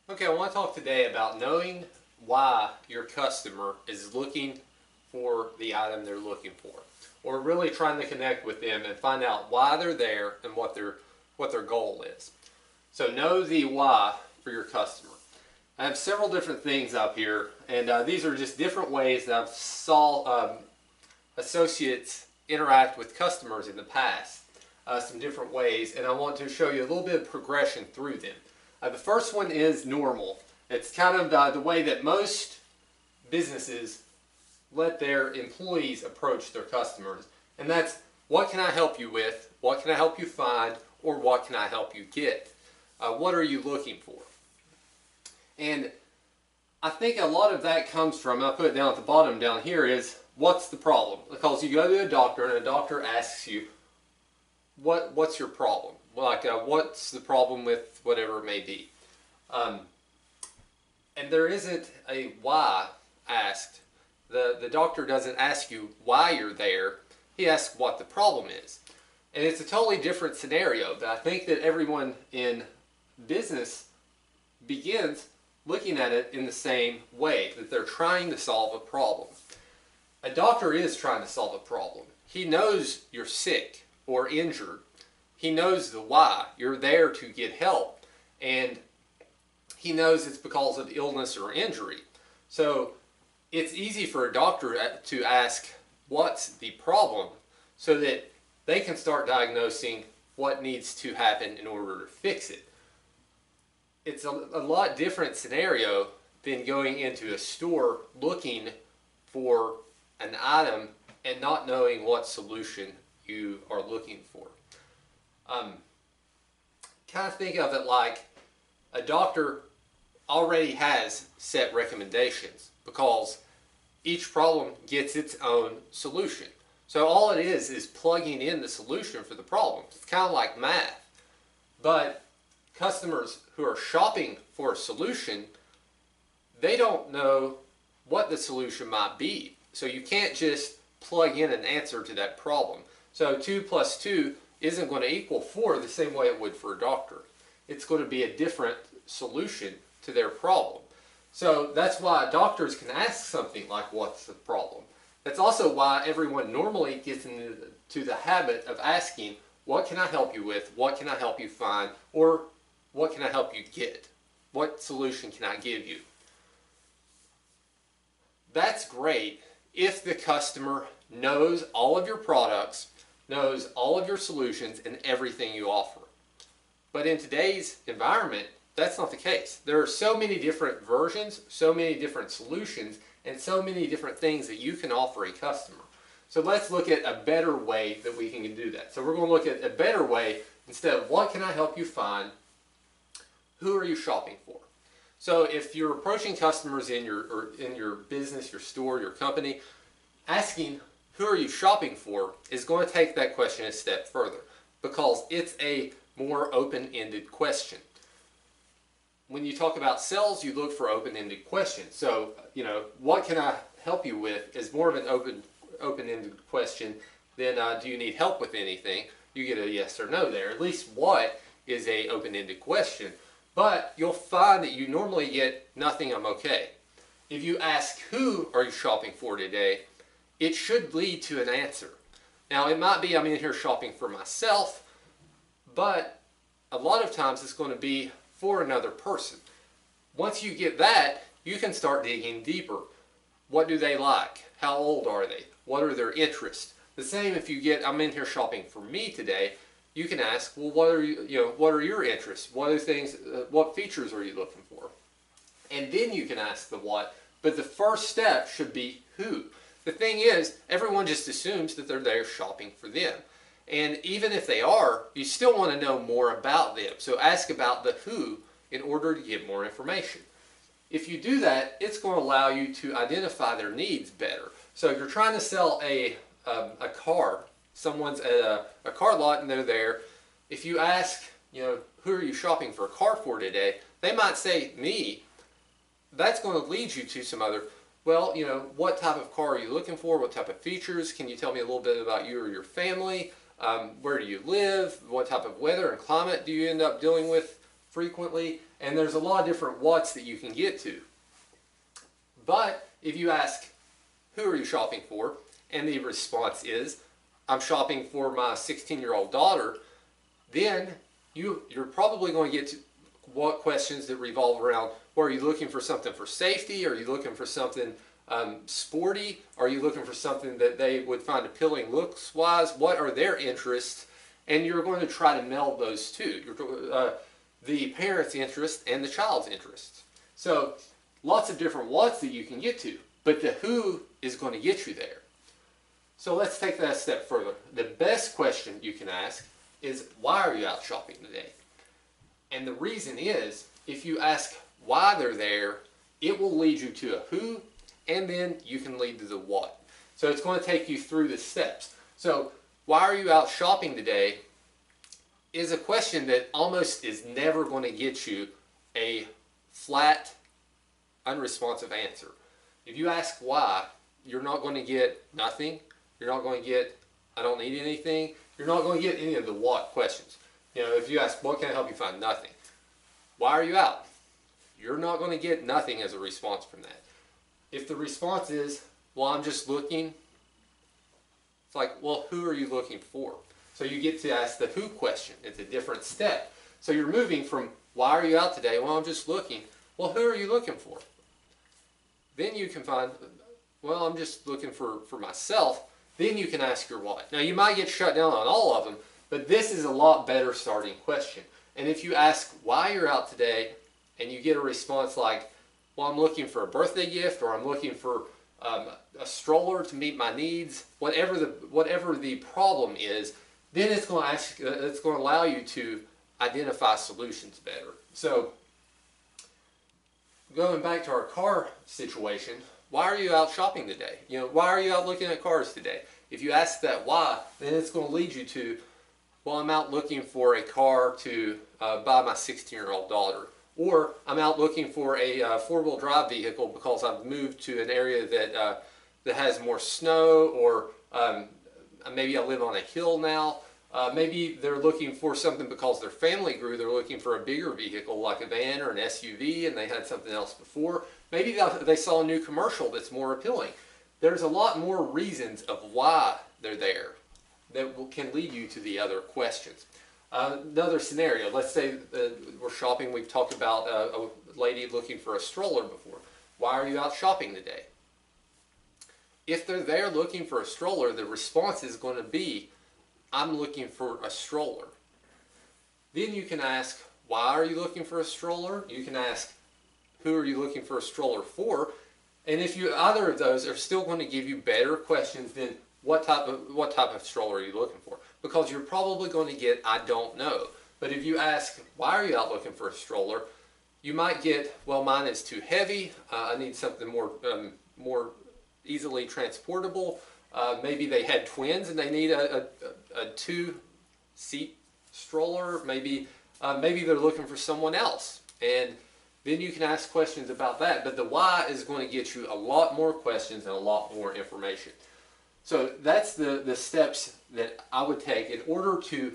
Okay, I want to talk today about knowing why your customer is looking for the item they're looking for, or really trying to connect with them and find out why they're there and what their goal is. So know the why for your customer. I have several different things up here, and these are just different ways that I've saw associates interact with customers in the past. Some different ways, and I want to show you a little bit of progression through them. The first one is normal. It's kind of the way that most businesses let their employees approach their customers. And that's, what can I help you with? What can I help you find? Or what can I help you get? What are you looking for? And I think a lot of that comes from, I put it down at the bottom down here, is what's the problem? Because you go to a doctor and a doctor asks you, what's your problem? Like, what's the problem with whatever it may be? And there isn't a why asked. The doctor doesn't ask you why you're there. He asks what the problem is. And it's a totally different scenario, but I think that everyone in business begins looking at it in the same way, that they're trying to solve a problem. A doctor is trying to solve a problem. He knows you're sick or injured. He knows the why. You're there to get help. And he knows it's because of illness or injury. So it's easy for a doctor to ask, what's the problem? So that they can start diagnosing what needs to happen in order to fix it. It's a lot different scenario than going into a store looking for an item and not knowing what solution you are looking for. Kind of think of it like a doctor already has set recommendations because each problem gets its own solution. So all it is plugging in the solution for the problem. It's kind of like math. But customers who are shopping for a solution, they don't know what the solution might be. So you can't just plug in an answer to that problem. So 2 plus 2 isn't going to equal 4 the same way it would for a doctor. It's going to be a different solution to their problem. So that's why doctors can ask something like, what's the problem? That's also why everyone normally gets into the habit of asking, what can I help you with? What can I help you find? Or what can I help you get? What solution can I give you? That's great if the customer knows all of your products, knows all of your solutions and everything you offer. But in today's environment, that's not the case. There are so many different versions, so many different solutions, and so many different things that you can offer a customer. So let's look at a better way that we can do that. So we're going to look at a better way. Instead of what can I help you find, who are you shopping for? So if you're approaching customers in your business, your store, your company, asking who are you shopping for is going to take that question a step further because it's a more open-ended question. When you talk about sales, you look for open-ended questions. So, what can I help you with is more of an open-ended question than do you need help with anything? You get a yes or no there. At least what is a open-ended question. But you'll find that you normally get nothing, I'm okay. If you ask who are you shopping for today, it should lead to an answer. Now it might be I'm in here shopping for myself, but a lot of times it's going to be for another person. Once you get that, you can start digging deeper. What do they like? How old are they? What are their interests? The same if you get, I'm in here shopping for me today, you can ask, well, what are your interests? What are things, what features are you looking for? And then you can ask the what, but the first step should be who. The thing is, everyone just assumes that they're there shopping for them. And even if they are, you still want to know more about them. So ask about the who in order to get more information. If you do that, it's going to allow you to identify their needs better. So if you're trying to sell a car, someone's at a car lot and they're there, if you ask, who are you shopping for a car for today, they might say, me. That's going to lead you to some other, well, what type of car are you looking for? What type of features? Can you tell me a little bit about you or your family? Where do you live? What type of weather and climate do you end up dealing with frequently? And there's a lot of different whats that you can get to. But if you ask, who are you shopping for? And the response is, I'm shopping for my 16-year-old daughter, then you're probably going to get to what questions that revolve around, well, are you looking for something for safety? Are you looking for something sporty? Are you looking for something that they would find appealing looks-wise? What are their interests? And you're going to try to meld those two, the parent's interest and the child's interests. So lots of different whats that you can get to, but the who is going to get you there. So let's take that a step further. The best question you can ask is, why are you out shopping today? And the reason is, if you ask why they're there, it will lead you to a who, and then you can lead to the what. So it's going to take you through the steps. So why are you out shopping today is a question that almost is never going to get you a flat, unresponsive answer. If you ask why, you're not going to get nothing. You're not going to get, I don't need anything. You're not going to get any of the what questions. You know, if you ask, what can I help you find? Nothing. Why are you out? You're not going to get nothing as a response from that. If the response is, well, I'm just looking, it's like, well, who are you looking for? So you get to ask the who question. It's a different step. So you're moving from, why are you out today? Well, I'm just looking. Well, who are you looking for? Then you can find, well, I'm just looking for myself. Then you can ask your what. Now, you might get shut down on all of them, but this is a lot better starting question. And if you ask why you're out today and you get a response like, well, I'm looking for a birthday gift, or I'm looking for a stroller to meet my needs, whatever the problem is, then it's going to allow you to identify solutions better. So going back to our car situation, why are you out shopping today? You know, why are you out looking at cars today? If you ask that why, then it's going to lead you to, well, I'm out looking for a car to buy my 16-year-old daughter. Or I'm out looking for a four-wheel drive vehicle because I've moved to an area that has more snow, or maybe I live on a hill now. Maybe they're looking for something because their family grew. They're looking for a bigger vehicle like a van or an SUV, and they had something else before. Maybe they saw a new commercial that's more appealing. There's a lot more reasons of why they're there that can lead you to the other questions. Another scenario, let's say we're shopping. We've talked about a lady looking for a stroller before. Why are you out shopping today? If they're there looking for a stroller, the response is going to be, I'm looking for a stroller. Then you can ask, why are you looking for a stroller? You can ask, who are you looking for a stroller for? And if either of those are still going to give you better questions than what type of stroller are you looking for? Because you're probably going to get, I don't know. But if you ask, why are you out looking for a stroller? You might get, well, mine is too heavy. I need something more easily transportable. Maybe they had twins and they need a two-seat stroller. Maybe they're looking for someone else. And then you can ask questions about that. But the why is going to get you a lot more questions and a lot more information. So that's the steps that I would take in order to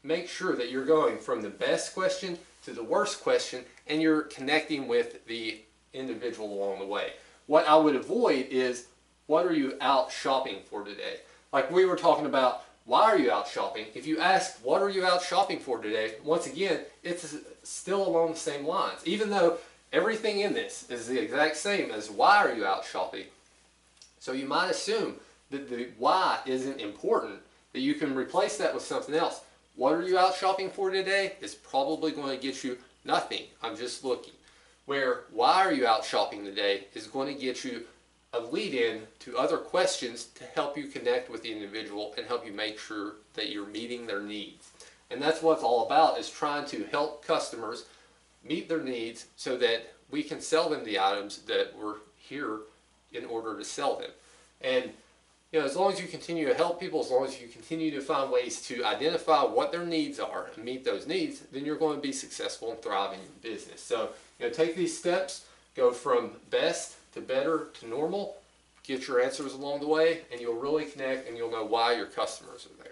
make sure that you're going from the best question to the worst question, and you're connecting with the individual along the way. What I would avoid is, what are you out shopping for today? Like we were talking about, why are you out shopping? If you ask, what are you out shopping for today? Once again, it's still along the same lines. Even though everything in this is the exact same as why are you out shopping. So you might assume that the why isn't important, that you can replace that with something else. What are you out shopping for today is probably going to get you nothing. I'm just looking. Where why are you out shopping today is going to get you a lead-in to other questions to help you connect with the individual and help you make sure that you're meeting their needs. And that's what it's all about, is trying to help customers meet their needs so that we can sell them the items that we're here in order to sell them. And you know, as long as you continue to help people, as long as you continue to find ways to identify what their needs are and meet those needs, then you're going to be successful and thrive in your business. So, you know, take these steps, go from best to better to normal, get your answers along the way, and you'll really connect and you'll know why your customers are there.